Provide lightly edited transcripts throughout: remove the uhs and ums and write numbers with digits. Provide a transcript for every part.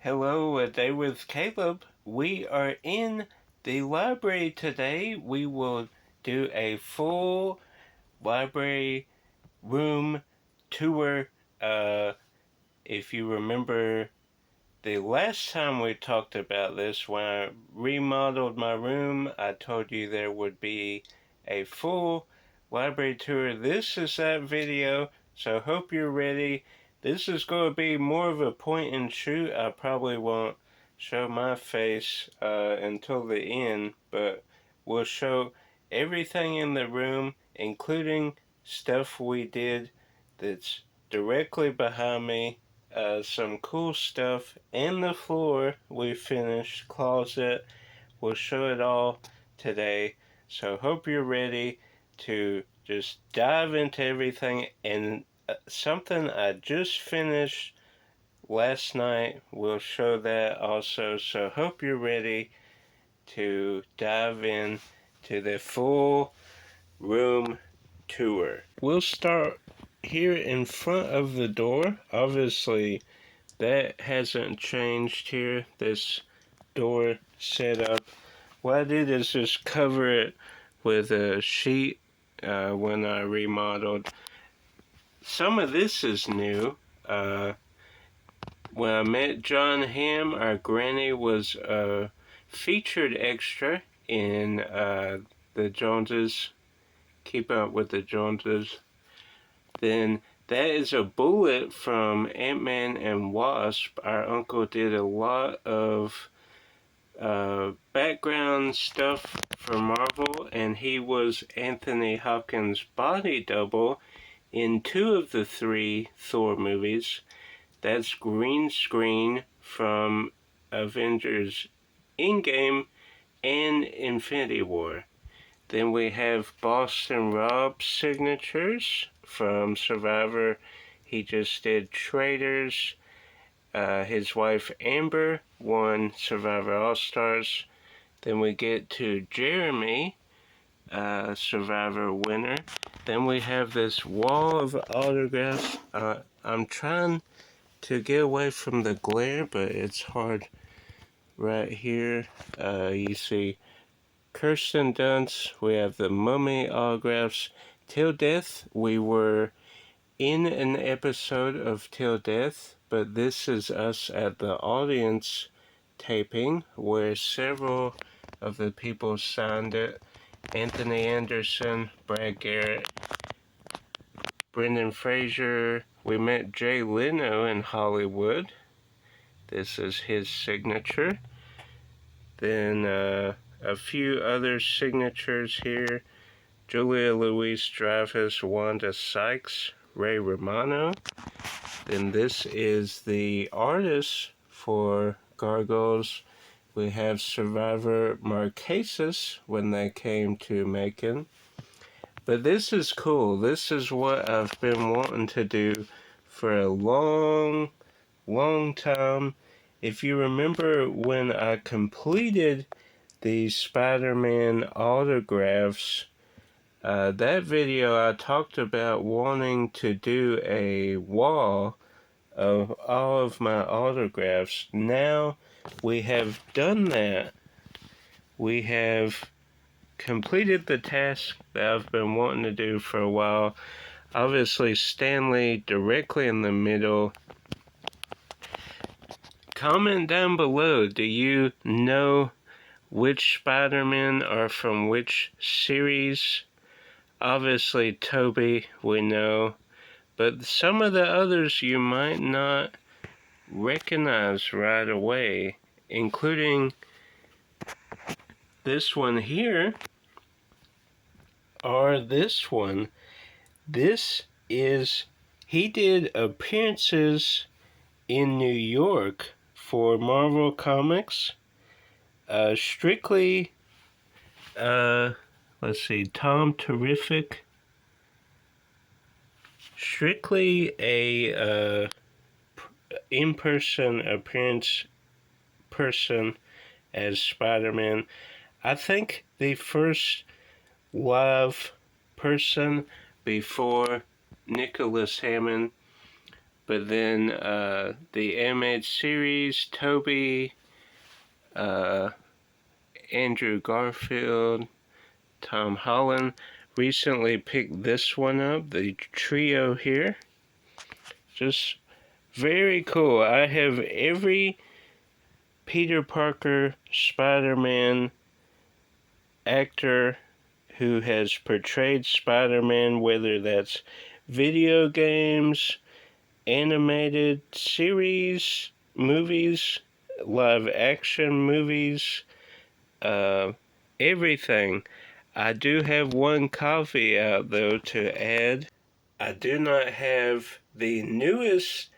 Hello, a day with Caleb. We are in the library today. We will do a full library room tour. If you remember the last time we talked about this, when I remodeled my room, I told you there would be a full library tour. This is that video, so hope you're ready. This is going to be more of a point and shoot. I probably won't show my face until the end, but we'll show everything in the room, including stuff we did that's directly behind me, some cool stuff, and the floor we finished, closet. We'll show it all today. So hope you're ready to just dive into everything. And something I just finished last night, we'll show that also. So hope you're ready to dive in to the full room tour. We'll start here in front of the door. Obviously, that hasn't changed here, this door setup. What I did is just cover it with a sheet when I remodeled. Some of this is new. When I met John Hamm, our granny was a featured extra in the Joneses, Keep Up with the Joneses. Then that is a bullet from Ant-Man and Wasp. Our uncle did a lot of background stuff for Marvel, and he was Anthony Hopkins' body double in 2 of the 3 Thor movies. That's green screen from Avengers Endgame and Infinity War. Then we have Boston Rob's signatures from Survivor. He just did Traitors. His wife Amber won Survivor All-Stars. Then we get to Jeremy, Survivor winner. Then we have this wall of autographs. I'm trying to get away from the glare, but it's hard right here. You see Kirsten Dunst. We have the Mummy autographs. Till Death, we were in an episode of Till Death, but this is us at the audience taping where several of the people signed it. Anthony Anderson, Brad Garrett, Brendan Fraser. We met Jay Leno in Hollywood. This is his signature. Then a few other signatures here. Julia Louis-Dreyfus, Wanda Sykes, Ray Romano. Then this is the artist for Gargoyles. We have Survivor Marquesas when they came to Macon. But this is cool. This is what I've been wanting to do for a long, long time. If you remember when I completed the Spider-Man autographs, that video I talked about wanting to do a wall of all of my autographs. Now we have done that. We have completed the task that I've been wanting to do for a while. Obviously, Stanley directly in the middle. Comment down below, do you know which Spider-Men are from which series? Obviously, Toby, we know. But some of the others you might not recognize right away, including this one here, or this one. This is, he did appearances in New York for Marvel Comics. Strictly, let's see, Tom Terrific. Strictly a in-person appearance person as Spider-Man. I think the first live person before Nicholas Hammond, But then the animated series, Toby, Andrew Garfield, Tom Holland, recently picked this one up, the trio here. Just very cool. I have every Peter Parker Spider-Man actor who has portrayed Spider-Man, whether that's video games, animated series, movies, live action movies, everything. I do have one caveat though to add. I do not have the newest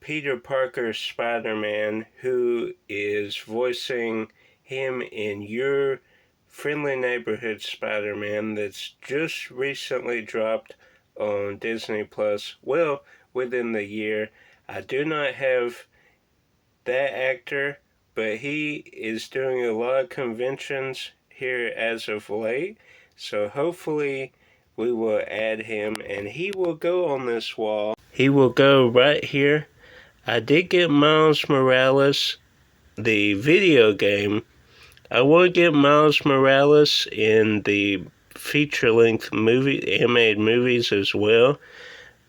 Peter Parker Spider-Man who is voicing him in your Friendly Neighborhood Spider-Man that's just recently dropped on Disney Plus. Well, within the year. I do not have that actor, but he is doing a lot of conventions here as of late. So hopefully we will add him and he will go on this wall. He will go right here. I did get Miles Morales, the video game. I will get Miles Morales in the feature-length movie, animated movies as well.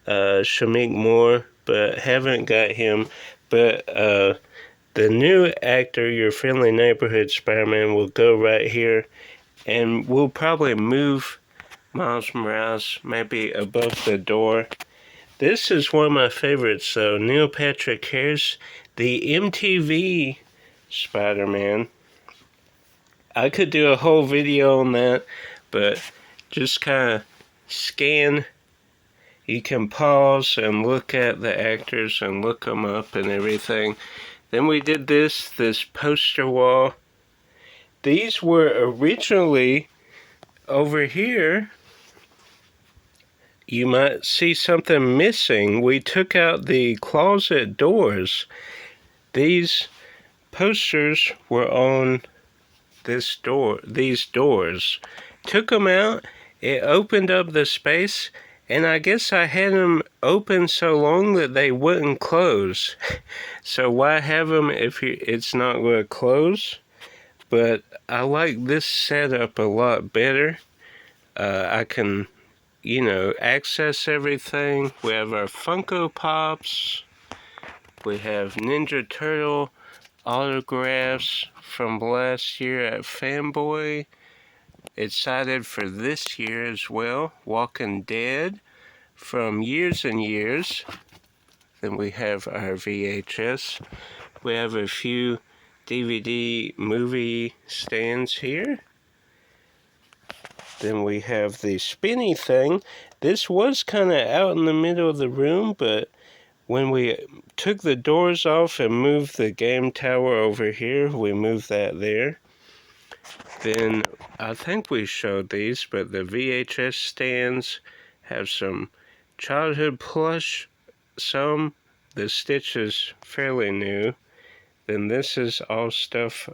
Shamik Moore, but haven't got him. But the new actor, your Friendly Neighborhood Spider-Man, will go right here, and we'll probably move Miles Morales maybe above the door. This is one of my favorites, though. Neil Patrick Harris, the MTV Spider-Man. I could do a whole video on that, but just kind of scan. You can pause and look at the actors and look them up and everything. Then we did this poster wall. These were originally over here. You might see something missing. We took out the closet doors. These posters were on these doors. Took them out. It opened up the space, and I guess I had them open so long that they wouldn't close. So why have them if it's not going to close? But I like this setup a lot better. I can, access everything. We have our Funko Pops. We have Ninja Turtle autographs from last year at Fanboy. Excited for this year as well. Walking Dead from years and years. Then we have our VHS. We have a few DVD movie stands here. Then we have the spinny thing. This was kind of out in the middle of the room, but when we took the doors off and moved the game tower over here, we moved that there. Then I think we showed these, but the VHS stands have some childhood plush, some. The Stitch is fairly new. Then this is all stuff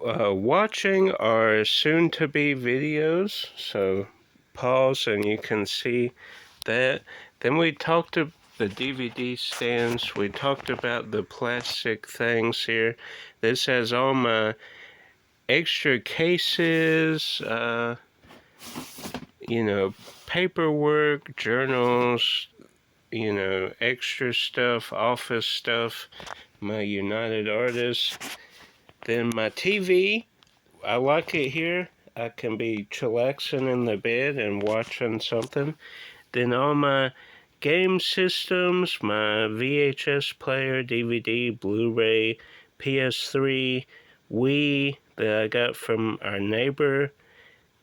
watching our soon-to-be videos. So pause and you can see that. Then we talked about the DVD stands. We talked about the plastic things here. This has all my extra cases, paperwork, journals, extra stuff, office stuff, my United Artists. Then my TV, I like it here. I can be chillaxing in the bed and watching something. Then all my game systems, my VHS player, DVD, Blu-ray, PS3, Wii that I got from our neighbor,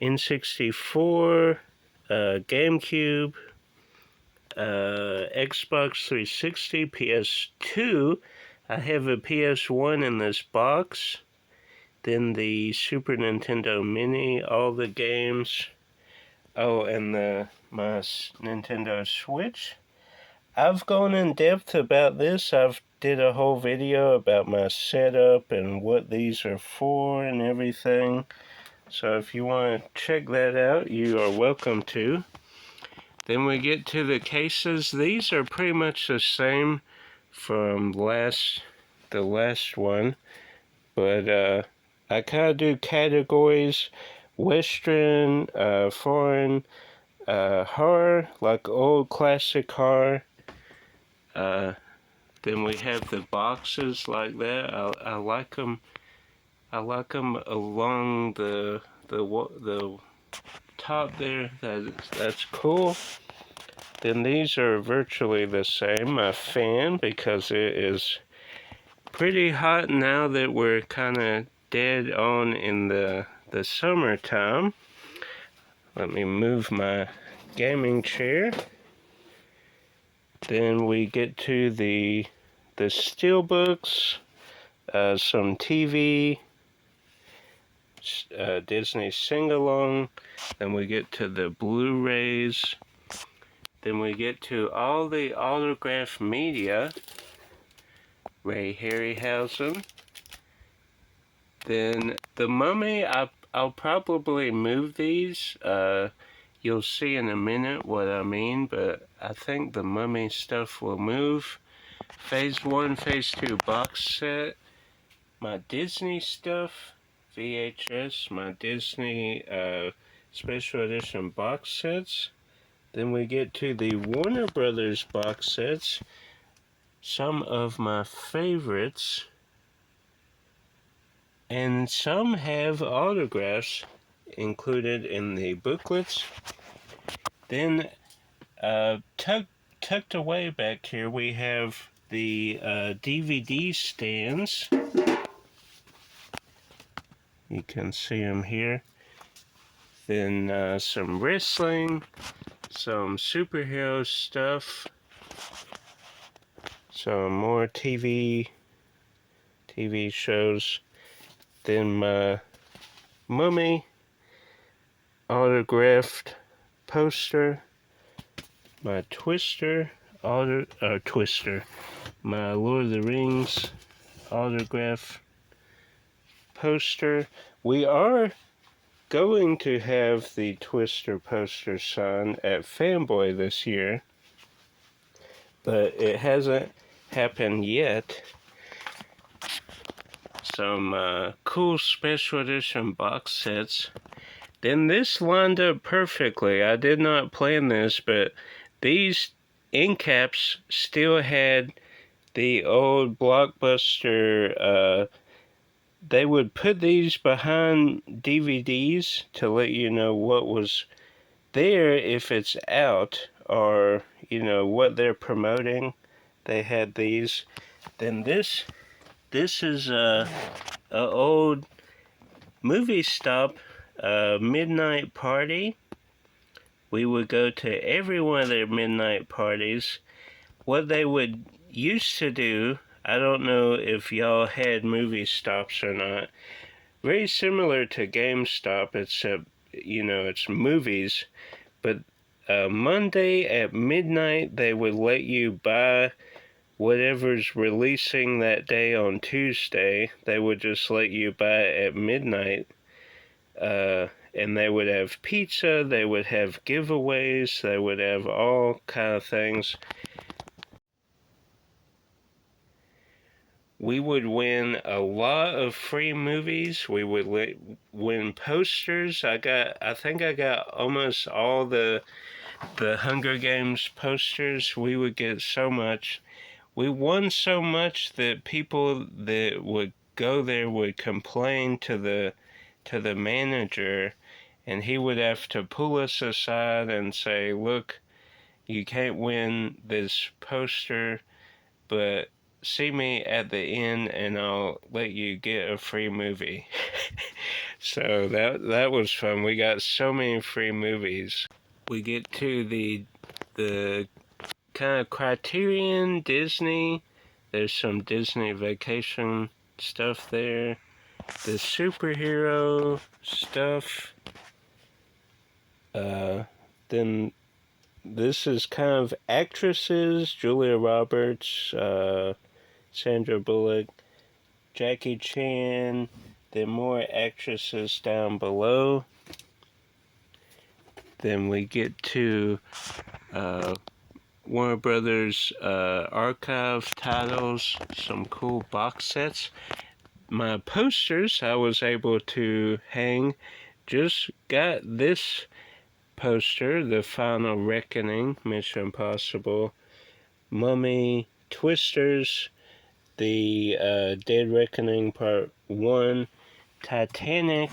N64, GameCube, Xbox 360, PS2. I have a PS1 in this box. Then the Super Nintendo Mini, all the games. Oh, and my Nintendo Switch. I've gone in depth about this. I've did a whole video about my setup and what these are for and everything. So if you want to check that out, you are welcome to. Then we get to the cases. These are pretty much the same from the last one, but I kind of do categories: Western, foreign, horror, like old classic horror. Then we have the boxes like that. I like them. I like them along the top there. That's cool. Then these are virtually the same. A fan, because it is pretty hot now that we're kind of dead on in the summertime. Let me move my gaming chair. Then we get to the steelbooks, some TV, Disney sing-along. Then we get to the Blu-rays. Then we get to all the autograph media. Ray Harryhausen. Then the Mummy, I'll probably move these. You'll see in a minute what I mean, but I think the Mummy stuff will move. Phase 1, Phase 2 box set. My Disney stuff, VHS, my Disney special edition box sets. Then we get to the Warner Brothers box sets. Some of my favorites. And some have autographs included in the booklets. Then tucked away back here we have the DVD stands. You can see them here. Then some wrestling, some superhero stuff, some more TV shows. Then my Mummy autographed poster, my Twister, my Lord of the Rings autograph poster. We are going to have the Twister poster signed at Fanboy this year, but it hasn't happened yet. Some cool special edition box sets. Then this lined up perfectly. I did not plan this, but these end caps still had the old Blockbuster. They would put these behind DVDs to let you know what was there if it's out, or what they're promoting. They had these. Then this is a old movie stop midnight party. We would go to every one of their midnight parties. What they would used to do, I don't know if y'all had movie stops or not. Very similar to GameStop, except it's movies. But Monday at midnight, they would let you buy whatever's releasing that day on Tuesday. They would just let you buy it at midnight. And they would have pizza, they would have giveaways, they would have all kind of things. We would win a lot of free movies. We would win posters. I think I got almost all the Hunger Games posters. We would get so much. We won so much that people that would go there would complain to the manager, and he would have to pull us aside and say, look, you can't win this poster, but see me at the end and I'll let you get a free movie. So that was fun. We got so many free movies. We get to the kind of Criterion, Disney. There's some Disney Vacation stuff there. The superhero stuff. Then this is kind of actresses: Julia Roberts, Sandra Bullock, Jackie Chan. Then more actresses down below. Then we get to Warner Brothers archive titles, some cool box sets. My posters I was able to hang. Just got this poster, The Final Reckoning, Mission Impossible, Mummy, Twisters, The Dead Reckoning Part 1, Titanic,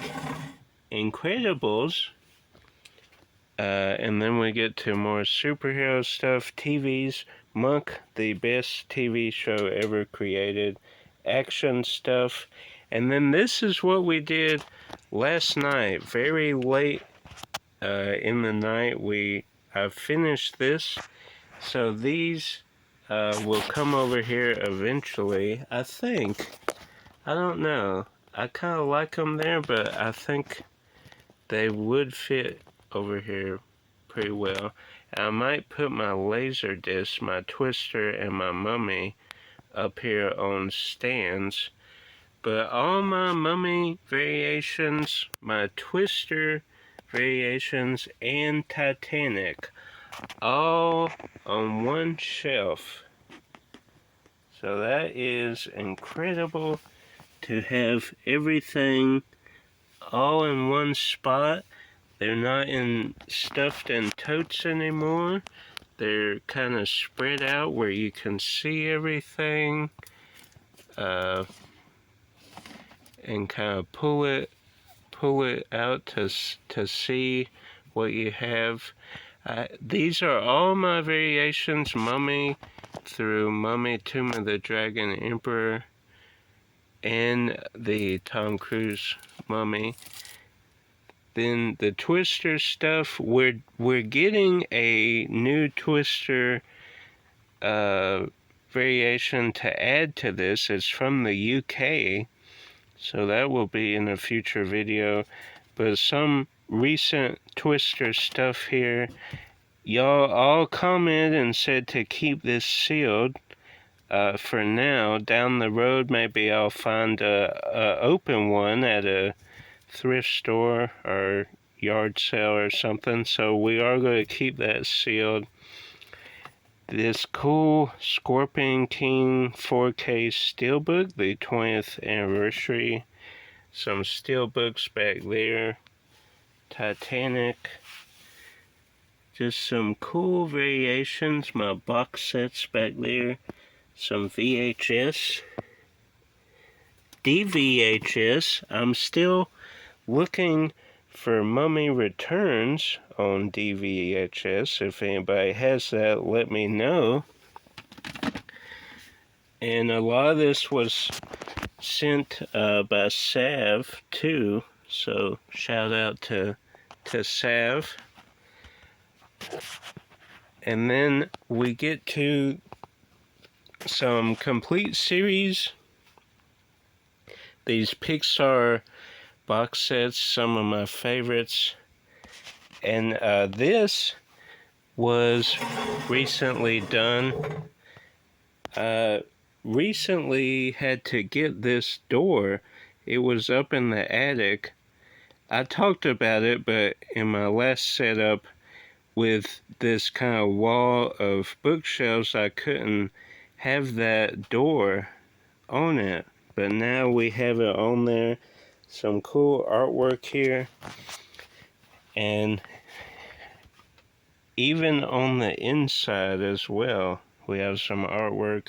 Incredibles, and then we get to more superhero stuff, TVs, Monk, the best TV show ever created, action stuff, and then this is what we did last night, very late in the night. I finished this, so these will come over here eventually, I think. I don't know. I kind of like them there, but I think they would fit over here pretty well. I might put my laser disc, my twister, and my mummy up here on stands. But all my mummy variations, my twister variations, and Titanic, all on one shelf. So that is incredible to have everything all in one spot. They're not stuffed in totes anymore. They're kind of spread out where you can see everything, and kind of pull it out to see what you have. These are all my variations, Mummy through Mummy, Tomb of the Dragon Emperor, and the Tom Cruise Mummy. Then the Twister stuff, we're getting a new Twister variation to add to this. It's from the UK, so that will be in a future video. But some recent Twister stuff here. Y'all all commented and said to keep this sealed for now. Down the road, maybe I'll find a open one at a thrift store or yard sale or something, so we are going to keep that sealed. This cool Scorpion King 4K steelbook, the 20th anniversary. Some steelbooks back there. Titanic. Just some cool variations. My box sets back there. Some VHS. DVHS. I'm still looking for Mummy Returns on DVHS. If anybody has that, let me know. And a lot of this was sent by Sav too, so shout out to Sav. And then we get to some complete series. These Pixar box sets, some of my favorites. And this was recently done. Recently had to get this door. It was up in the attic. I talked about it, but in my last setup with this kind of wall of bookshelves, I couldn't have that door on it. But now we have it on there. Some cool artwork here. And even on the inside as well, we have some artwork.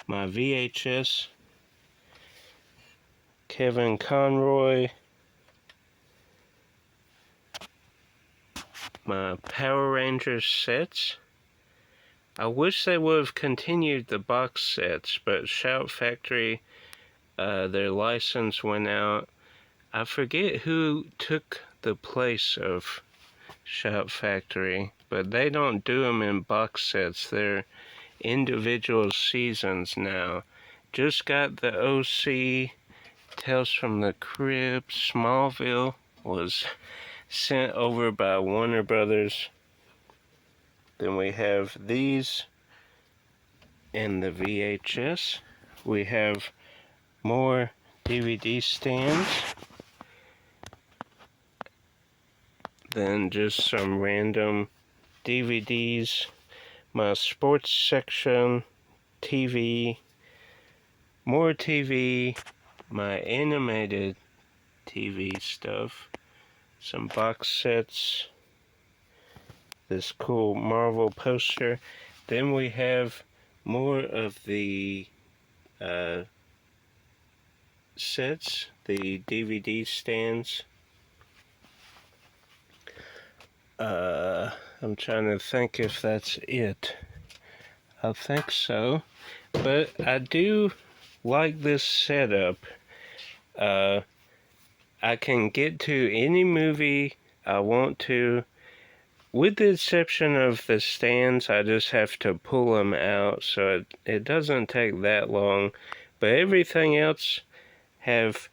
My VHS, Kevin Conroy. My Power Rangers sets. I wish they would have continued the box sets, but Shout Factory, their license went out. I forget who took the place of Shout Factory, but they don't do them in box sets. They're individual seasons now. Just got the OC, Tales from the Crypt, Smallville was sent over by Warner Brothers. Then we have these in the VHS. We have more DVD stands. then just some random DVDs, my sports section, TV, more TV, my animated TV stuff, some box sets, this cool Marvel poster. Then we have more of the sets, the DVD stands. I'm trying to think if that's it. I think so. But I do like this setup. I can get to any movie I want to. With the exception of the stands, I just have to pull them out, so it doesn't take that long. But everything else have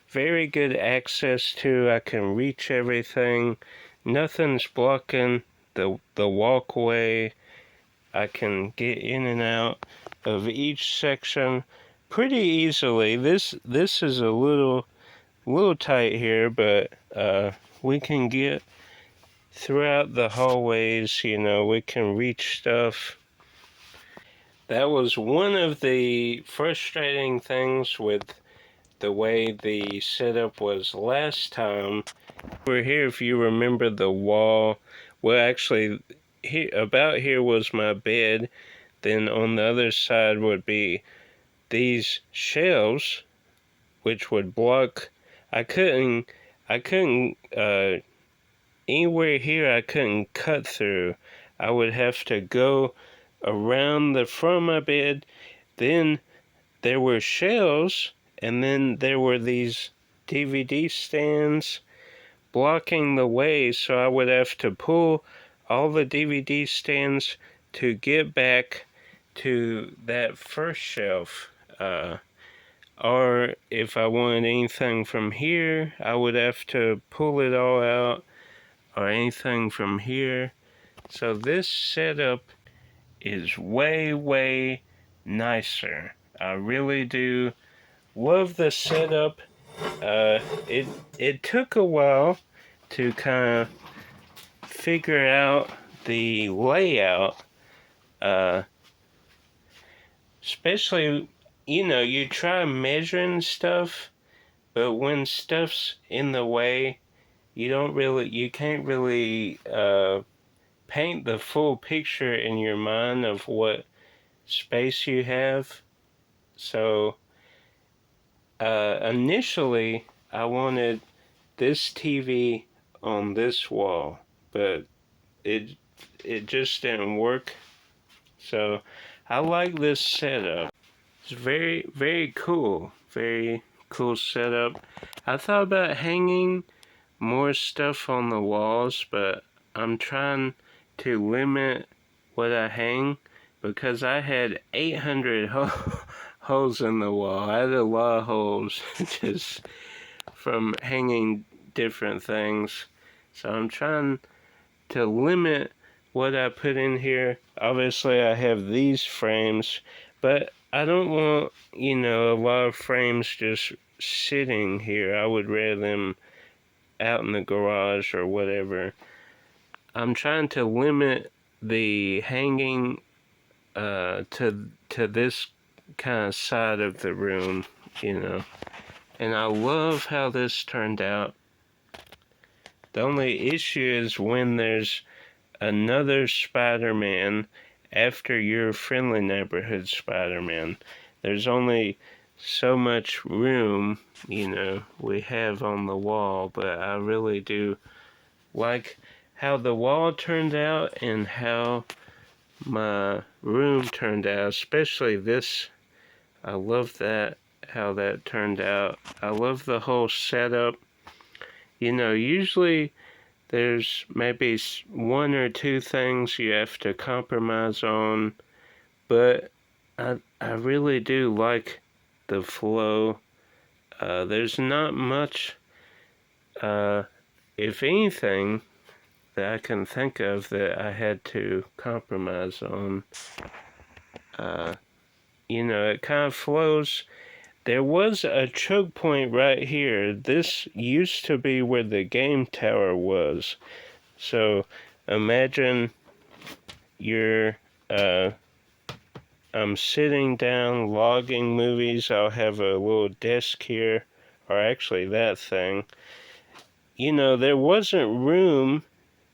very good access to. I can reach everything. Nothing's blocking the walkway. I can get in and out of each section pretty easily. This is a little tight here, but we can get throughout the hallways. You know, we can reach stuff. That was one of the frustrating things with the way the setup was last time. We're here, if you remember the wall. Well, actually, about here was my bed. Then on the other side would be these shelves, which would block. I couldn't anywhere here I couldn't cut through. I would have to go around the front of my bed. Then there were shelves, and then there were these DVD stands blocking the way, so I would have to pull all the DVD stands to get back to that first shelf. Or if I wanted anything from here, I would have to pull it all out, or anything from here. So this setup is way, way nicer. I really do love the setup. It took a while to kind of figure out the layout, especially, you know, you try measuring stuff, but when stuff's in the way, you can't really paint the full picture in your mind of what space you have. So initially I wanted this TV on this wall, but it just didn't work. So I like this setup. It's very, very cool. Very cool setup. I thought about hanging more stuff on the walls, but I'm trying to limit what I hang because I had 800 holes in the wall. I had a lot of holes just from hanging different things. So I'm trying to limit what I put in here. Obviously I have these frames, but I don't want, you know, a lot of frames just sitting here. I would rather them out in the garage or whatever. I'm trying to limit the hanging to this kind of side of the room, you know. And I love how this turned out. The only issue is when there's another Spider-Man after your Friendly Neighborhood Spider-Man. There's only so much room, you know, we have on the wall, but I really do like how the wall turned out and how my room turned out, especially this. I love that, how that turned out. I love the whole setup. You know, usually there's maybe one or two things you have to compromise on, but I really do like the flow. There's not much, if anything, that I can think of that I had to compromise on. You know, it kind of flows. there was a choke point right here. This used to be where the game tower was. So imagine you're I'm sitting down logging movies. I'll have a little desk here, or actually that thing. You know, there wasn't room,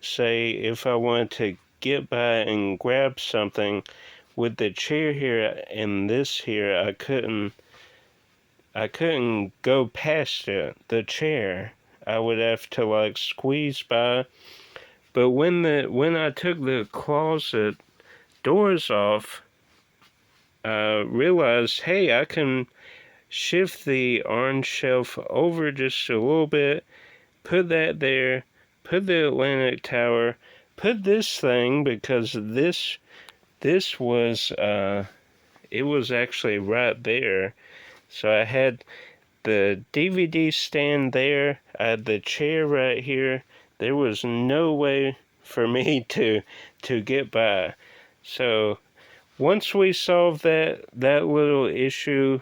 say, if I wanted to get by and grab something with the chair here and this here. I couldn't go past it, the chair. I would have to like squeeze by. But when I took the closet doors off, realized, hey, I can shift the orange shelf over just a little bit, put that there, put the Atlantic Tower, put this thing, because this was it was actually right there. So I had the DVD stand there, I had the chair right here. There was no way for me to get by. So once we solved that little issue,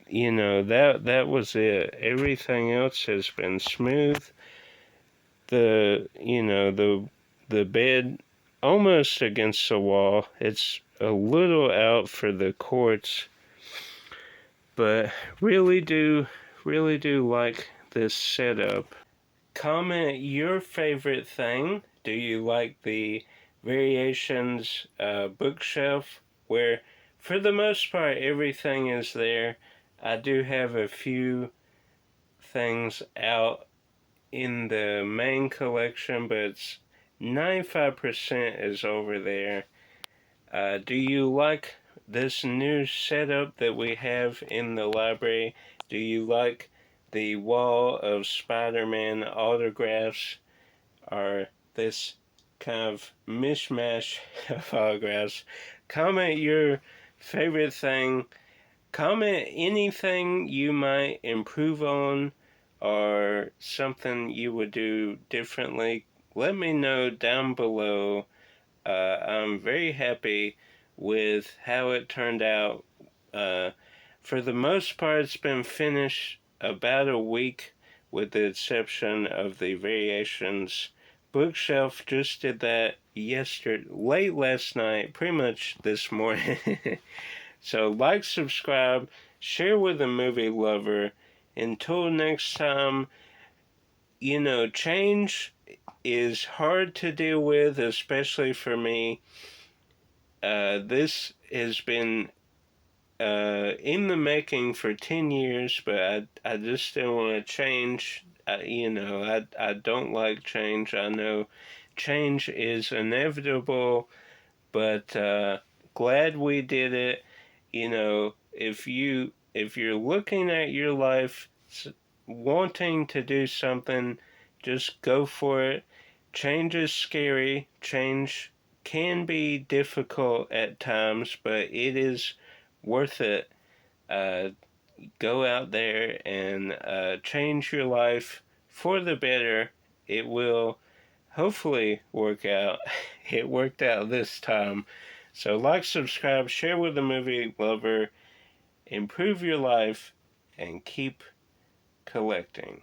you know, that was it. Everything else has been smooth. The bed almost against the wall. It's a little out for the quartz, but really do like this setup. Comment your favorite thing. Do you like the variations bookshelf, where for the most part everything is there? I do have a few things out in the main collection, but it's 95% is over there. Do you like this new setup that we have in the library? Do you like the wall of Spider-Man autographs, or this kind of mishmash of autographs? Comment your favorite thing. Comment anything you might improve on or something you would do differently. Let me know down below. I'm very happy with how it turned out. For the most part, it's been finished about a week, with the exception of the variations bookshelf. Just did that late last night, pretty much this morning. So like, subscribe, share with a movie lover. Until next time, you know, change is hard to deal with, especially for me. This has been in the making for 10 years, but I just didn't want to change. I don't like change. I know change is inevitable, but glad we did it. You know, if you're looking at your life wanting to do something, just go for it. Change is scary. Change can be difficult at times, but it is worth it. Uh, Go out there and change your life for the better. It will hopefully work out. It worked out this time. So like, subscribe, share with a movie lover, improve your life, and keep collecting.